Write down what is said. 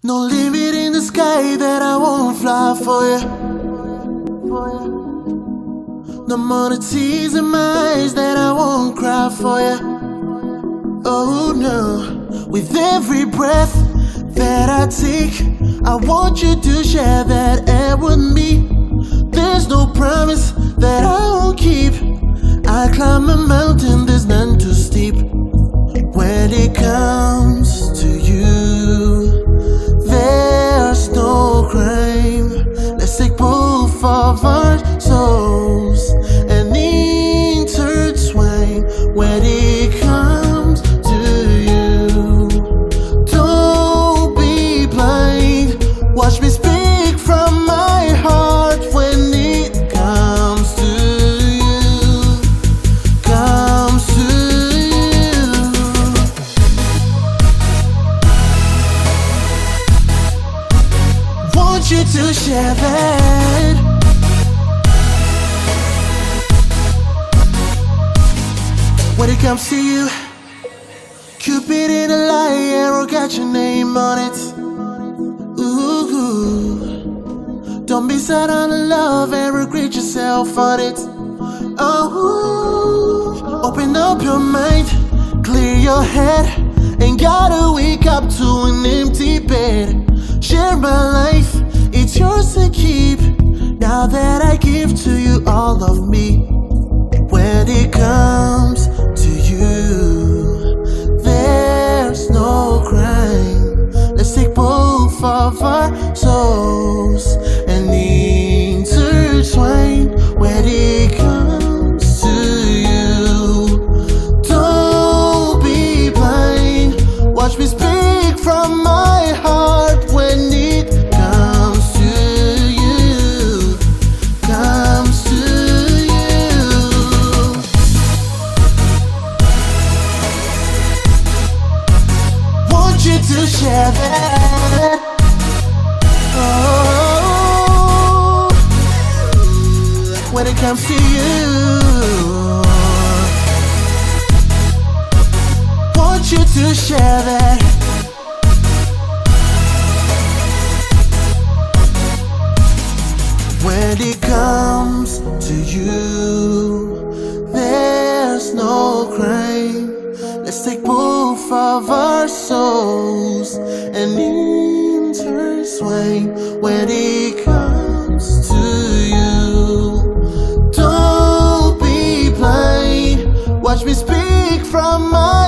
No limit in the sky that I won't fly for you. No more the tears in my eyes that I won't cry for you. Oh no, with every breath that I take, I want you to share that air with me. There's no promise that I won't keep. I climb a mountain, there's none too steep. When it comes to you, there's no crime. Let's take both of our souls and intertwine. When it comes to you, don't be blind. Watch me speak from my heart. When it comes to you, comes to you, want you to share that. When it comes to you, Cupid in a lie, arrow got your name on it. Ooh, don't be sad on the love and regret yourself on it. Oh, open up your mind, clear your head, ain't gotta wake up to an empty bed. Share my life, it's yours to keep. Now that I give to you all of me. When it comes to you, there's no crime. Let's take both of our souls and intertwine. When it comes to you, don't be blind. Watch me speak from my heart. When it comes to you, comes to you, want you to share that. Oh, when it comes to you, want you to share that. When it comes to you, there's no crime. Let's take both of our souls and intertwine. When it comes to you, don't be blind. Watch me speak from my